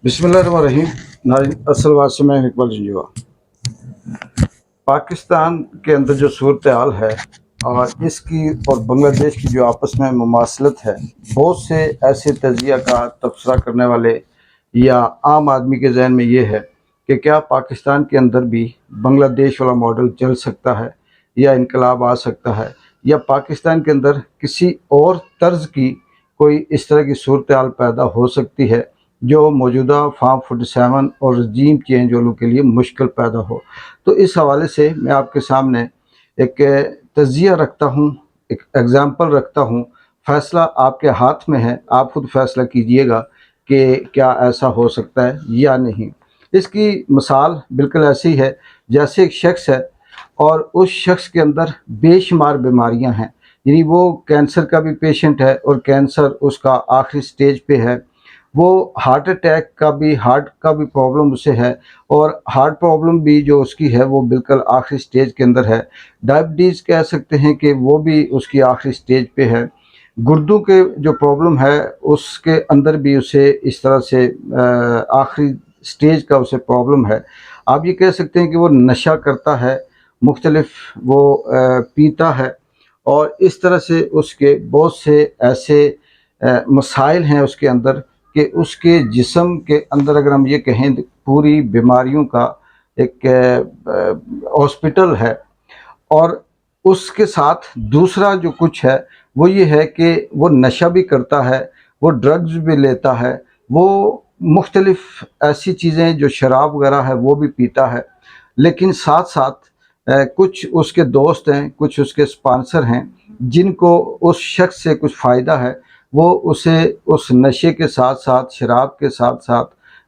बिस्मिल्लाहिर्रहमानिर्रहीम। नाज़रीन अस्सलाम वालेकुम, मैं इकबाल जंजुआ। पाकिस्तान के अंदर जो सूरत हाल है और इसकी और बांग्लादेश की जो आपस में मुमासलत है, बहुत से ऐसे तजिया का तबसरा करने वाले या आम आदमी के जहन में ये है कि क्या पाकिस्तान के अंदर भी बांग्लादेश वाला मॉडल चल सकता है या इनकलाब आ सकता है, या पाकिस्तान के अंदर किसी और तर्ज की कोई इस तरह की सूरत हाल पैदा हो सकती है जो मौजूदा फार्म 47 और रजीम चेंज वालों के लिए मुश्किल पैदा हो। तो इस हवाले से मैं आपके सामने एक तजिया रखता हूँ, एक एग्ज़ाम्पल रखता हूँ। फ़ैसला आपके हाथ में है, आप खुद फ़ैसला कीजिएगा कि क्या ऐसा हो सकता है या नहीं। इसकी मिसाल बिल्कुल ऐसी है जैसे एक शख्स है और उस शख्स के अंदर बेशुमार बीमारियां हैं, यानी वो कैंसर का भी पेशेंट है और कैंसर उसका आखिरी स्टेज पे है। वो हार्ट का भी प्रॉब्लम उसे है और हार्ट प्रॉब्लम भी जो उसकी है वो बिल्कुल आखिरी स्टेज के अंदर है। डायबिटीज़ कह सकते हैं कि वो भी उसकी आखिरी स्टेज पे है। गुर्दों के जो प्रॉब्लम है उसके अंदर भी उसे इस तरह से आखिरी स्टेज का उसे प्रॉब्लम है। आप ये कह सकते हैं कि वो नशा करता है, मुख्तलिफ वो पीता है और इस तरह से उसके बहुत से ऐसे मसाइल हैं उसके अंदर कि उसके जिस्म के अंदर अगर हम ये कहें पूरी बीमारियों का एक हॉस्पिटल है। और उसके साथ दूसरा जो कुछ है वो ये है कि वो नशा भी करता है, वो ड्रग्स भी लेता है, वो मुख्तलिफ ऐसी चीज़ें जो शराब वगैरह है वो भी पीता है। लेकिन साथ साथ कुछ उसके दोस्त हैं, कुछ उसके स्पॉन्सर हैं जिनको उस शख्स से कुछ फ़ायदा है। वो उसे उस नशे के साथ साथ, शराब के साथ साथ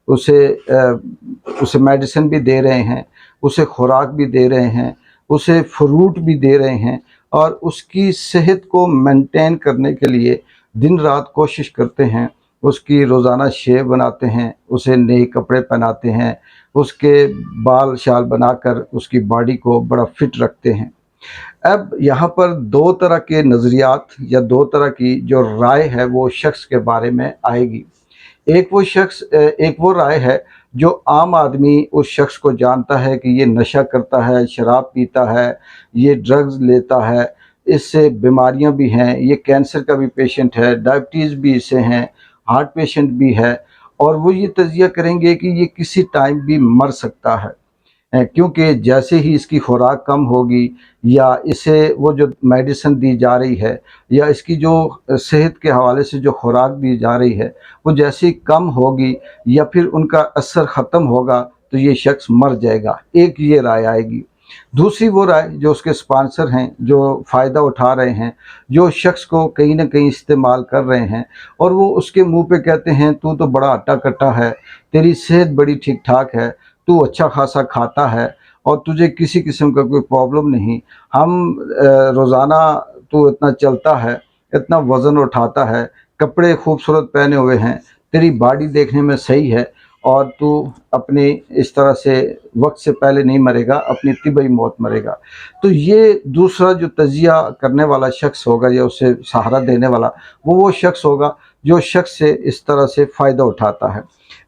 उसे मेडिसिन भी दे रहे हैं, उसे खुराक भी दे रहे हैं, उसे फ्रूट भी दे रहे हैं और उसकी सेहत को मेंटेन करने के लिए दिन रात कोशिश करते हैं। उसकी रोज़ाना शेव बनाते हैं, उसे नए कपड़े पहनाते हैं, उसके बाल शाल बनाकर उसकी बॉडी को बड़ा फिट रखते हैं। अब यहाँ पर दो तरह के नज़रियात या दो तरह की जो राय है वो शख्स के बारे में आएगी। एक वो राय है जो आम आदमी उस शख्स को जानता है कि ये नशा करता है, शराब पीता है, ये ड्रग्स लेता है, इससे बीमारियां भी हैं, ये कैंसर का भी पेशेंट है, डायबिटीज़ भी इसे हैं, हार्ट पेशेंट भी है और वो ये तजिया करेंगे कि ये किसी टाइम भी मर सकता है। क्योंकि जैसे ही इसकी खुराक कम होगी या इसे वो जो मेडिसिन दी जा रही है या इसकी जो सेहत के हवाले से जो खुराक दी जा रही है वो जैसे ही कम होगी या फिर उनका असर ख़त्म होगा तो ये शख्स मर जाएगा। एक ये राय आएगी। दूसरी वो राय जो उसके स्पॉन्सर हैं, जो फ़ायदा उठा रहे हैं, जो शख्स को कहीं ना कहीं इस्तेमाल कर रहे हैं और वो उसके मुंह पे कहते हैं तू तो बड़ा अट्टा कट्टा है, तेरी सेहत बड़ी ठीक ठाक है, तू अच्छा खासा खाता है और तुझे किसी किस्म का कोई प्रॉब्लम नहीं। हम रोज़ाना तू इतना चलता है, इतना वज़न उठाता है, कपड़े खूबसूरत पहने हुए हैं, तेरी बॉडी देखने में सही है और तू अपनी इस तरह से वक्त से पहले नहीं मरेगा, अपनी तिबई मौत मरेगा। तो ये दूसरा जो तजिया करने वाला शख्स होगा या उसे सहारा देने वाला वो शख्स होगा जो शख्स से इस तरह से फ़ायदा उठाता है।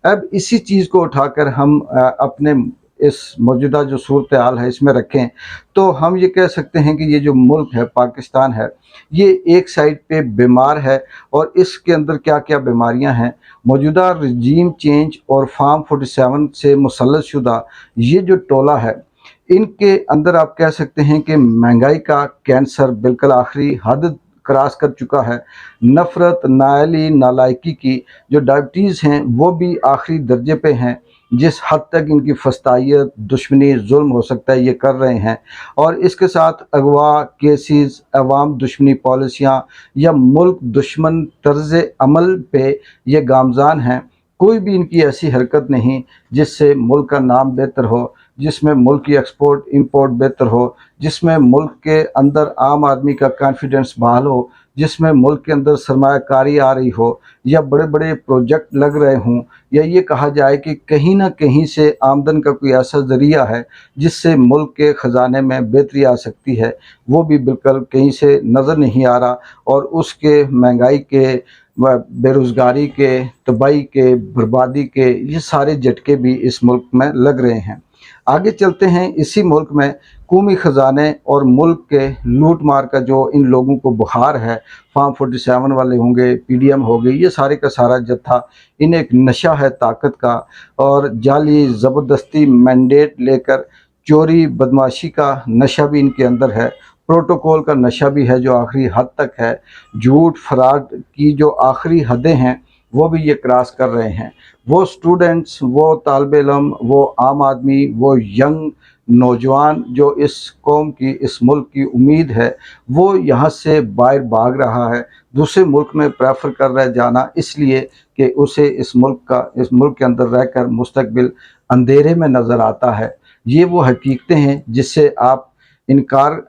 अब इसी चीज़ को उठाकर हम अपने इस मौजूदा जो सूरत हाल है इसमें रखें तो हम ये कह सकते हैं कि ये जो मुल्क है पाकिस्तान है ये एक साइड पे बीमार है और इसके अंदर क्या क्या बीमारियां हैं। मौजूदा रजीम चेंज और फार्म 47 से मुसल्लत शुदा ये जो टोला है इनके अंदर आप कह सकते हैं कि महंगाई का कैंसर बिल्कुल आखिरी हद क्रॉस कर चुका है। नफ़रत, नाअहली, नालायकी की जो डायबिटीज़ हैं वो भी आखिरी दर्जे पे हैं। जिस हद तक इनकी फस्तायत, दुश्मनी, जुल्म हो सकता है ये कर रहे हैं और इसके साथ अगवा केसेस, अवाम दुश्मनी पॉलिसियाँ या मुल्क दुश्मन तर्ज़ अमल पे ये गामज़ान हैं। कोई भी इनकी ऐसी हरकत नहीं जिससे मुल्क का नाम बेहतर हो, जिसमें मुल्क की एक्सपोर्ट इंपोर्ट बेहतर हो, जिसमें मुल्क के अंदर आम आदमी का कॉन्फिडेंस बहाल हो, जिसमें मुल्क के अंदर सरमायाकारी आ रही हो या बड़े बड़े प्रोजेक्ट लग रहे हों, या ये कहा जाए कि कहीं ना कहीं से आमदन का कोई ऐसा ज़रिया है जिससे मुल्क के ख़जाने में बेहतरी आ सकती है, वो भी बिल्कुल कहीं से नज़र नहीं आ रहा। और उसके महंगाई के बेरोज़गारी के, तबाही के, बर्बादी के ये सारे झटके भी इस मुल्क में लग रहे हैं। आगे चलते हैं। इसी मुल्क में कौमी ख़जाने और मुल्क के लूट मार का जो इन लोगों को बुखार है, फार्म 47 वाले होंगे, पीडीएम हो गई, ये सारे का सारा जत्था, इन्हें एक नशा है ताकत का, और जाली ज़बरदस्ती मैंडेट लेकर चोरी बदमाशी का नशा भी इनके अंदर है, प्रोटोकॉल का नशा भी है जो आखिरी हद तक है, झूठ फराड की जो आखिरी हदें हैं वो भी ये क्रॉस कर रहे हैं। वो स्टूडेंट्स, वो तालिब इल्म, वो आम आदमी, वो यंग नौजवान जो इस कौम की, इस मुल्क की उम्मीद है, वो यहाँ से बाहर भाग रहा है, दूसरे मुल्क में प्रेफर कर रहा है जाना, इसलिए कि उसे इस मुल्क के अंदर रहकर मुस्तकबिल अंधेरे में नज़र आता है। ये वो हकीकतें हैं जिससे आप इनकार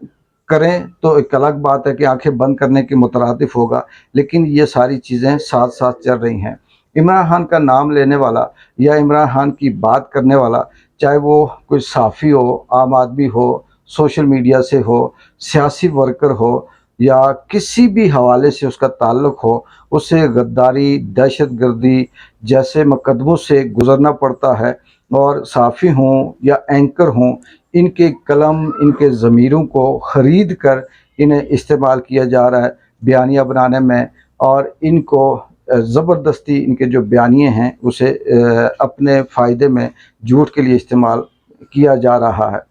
करें तो एक अलग बात है कि आंखें बंद करने के मुतरादिफ होगा, लेकिन ये सारी चीज़ें साथ साथ चल रही हैं। इमरान खान का नाम लेने वाला या इमरान खान की बात करने वाला, चाहे वो कोई सहाफ़ी हो, आम आदमी हो, सोशल मीडिया से हो, सियासी वर्कर हो, या किसी भी हवाले से उसका ताल्लुक़ हो, उसे गद्दारी, दहशतगर्दी जैसे मुकदमों से गुज़रना पड़ता है। और सहाफ़ी हों या एंकर हों, इनके कलम, इनके ज़मीरों को ख़रीद कर इन्हें इस्तेमाल किया जा रहा है बयानिया बनाने में, और इनको ज़बरदस्ती इनके जो बयानिए हैं उसे अपने फ़ायदे में झूठ के लिए इस्तेमाल किया जा रहा है।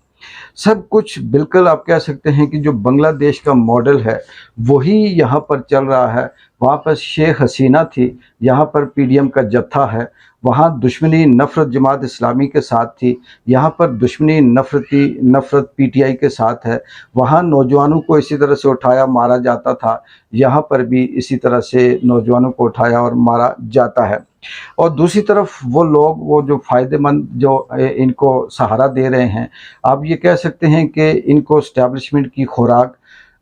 सब कुछ बिल्कुल आप कह सकते हैं कि जो बांग्लादेश का मॉडल है वही यहाँ पर चल रहा है। वहाँ पर शेख हसीना थी, यहाँ पर पीडीएम का जत्था है। वहाँ दुश्मनी नफ़रत जमात इस्लामी के साथ थी, यहाँ पर दुश्मनी नफ़रत पीटीआई के साथ है। वहाँ नौजवानों को इसी तरह से उठाया मारा जाता था, यहाँ पर भी इसी तरह से नौजवानों को उठाया और मारा जाता है। और दूसरी तरफ वो लोग, वो जो फ़ायदेमंद जो इनको सहारा दे रहे हैं, आप ये कह सकते हैं कि इनको एस्टेब्लिशमेंट की खुराक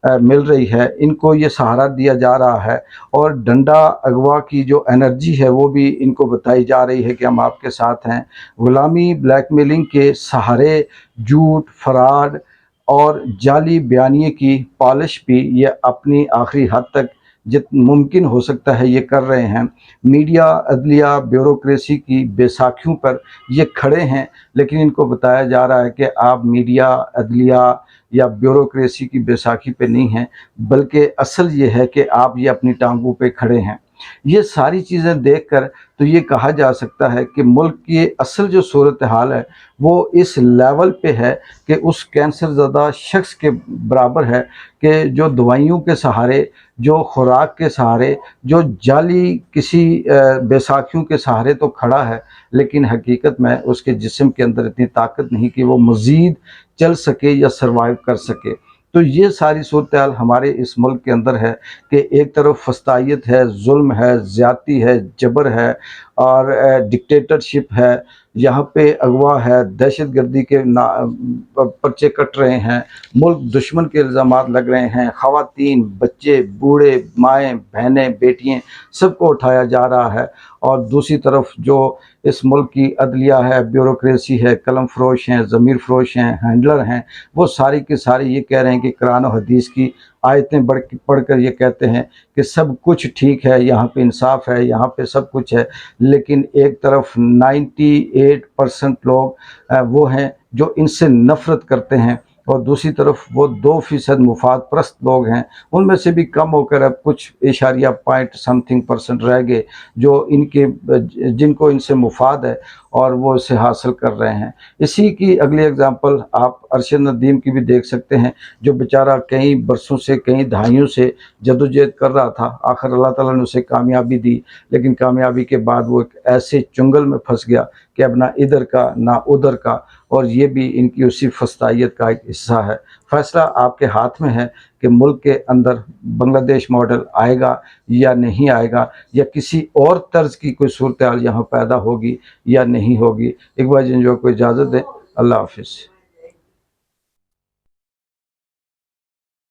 मिल रही है, इनको ये सहारा दिया जा रहा है, और डंडा अगवा की जो एनर्जी है वो भी इनको बताई जा रही है कि हम आपके साथ हैं। गुलामी, ब्लैकमेलिंग के सहारे झूठ, फराड और जाली बयानिए की पॉलिश भी ये अपनी आखिरी हद तक जित मुमकिन हो सकता है ये कर रहे हैं। मीडिया, अदलिया, ब्यूरोक्रेसी की बैसाखियों पर ये खड़े हैं, लेकिन इनको बताया जा रहा है कि आप मीडिया, अदलिया या ब्यूरोक्रेसी की बैसाखी पे नहीं हैं, बल्कि असल ये है कि आप ये अपनी टांगों पे खड़े हैं। ये सारी चीज़ें देखकर तो ये कहा जा सकता है कि मुल्क की असल जो सूरत हाल है वो इस लेवल पे है कि उस कैंसर ज़दा शख्स के बराबर है कि जो दवाइयों के सहारे, जो खुराक के सहारे, जो जाली किसी बैसाखियों के सहारे तो खड़ा है, लेकिन हकीकत में उसके जिस्म के अंदर इतनी ताकत नहीं कि वो मज़ीद चल सके या सर्वाइव कर सके। तो ये सारी सूरत हाल हमारे इस मुल्क के अंदर है कि एक तरफ फस्तायत है, जुल्म है, ज़्यादती है, जबर है, और डिक्टेटरशिप है, यहाँ पे अगवा है, दहशतगर्दी के पर्चे कट रहे हैं, मुल्क दुश्मन के इल्ज़ामात लग रहे हैं, ख़वातीन, बच्चे, बूढ़े, माएँ, बहनें, बेटियाँ, सबको उठाया जा रहा है। और दूसरी तरफ जो इस मुल्क की अदलिया है, ब्यूरोक्रेसी है, कलम फ़रोश हैं, ज़मीर फ़रोश हैं, हैंडलर हैं, वो सारी के सारे ये कह रहे हैं कि कुरान और हदीस की आयतें पढ़कर ये कहते हैं कि सब कुछ ठीक है, यहाँ पे इंसाफ है, यहाँ पे सब कुछ है। लेकिन एक तरफ 98% लोग वो हैं जो इनसे नफ़रत करते हैं, और दूसरी तरफ वो 2% मुफाद परस्त लोग हैं, उनमें से भी कम होकर अब कुछ इशारिया पॉइंट समथिंग % रह गए जो जिनको इनसे मुफाद है और वो इसे हासिल कर रहे हैं। इसी की अगली एग्ज़ाम्पल आप अरशद नदीम की भी देख सकते हैं, जो बेचारा कई बरसों से, कई दहाइयों से जदोजहद कर रहा था, आखिर अल्लाह ताला ने उसे कामयाबी दी, लेकिन कामयाबी के बाद वो एक ऐसे चुंगल में फंस गया कि अब ना इधर का ना उधर का, और ये भी इनकी उसी फस्तायत का एक हिस्सा है। फ़ैसला आपके हाथ में है कि मुल्क के अंदर बांग्लादेश मॉडल आएगा या नहीं आएगा, या किसी और तर्ज की कोई सूरत हाल यहाँ पैदा होगी या नहीं होगी। इकबाल जिंजो को इजाज़त दें। अल्लाह हाफ़िज़।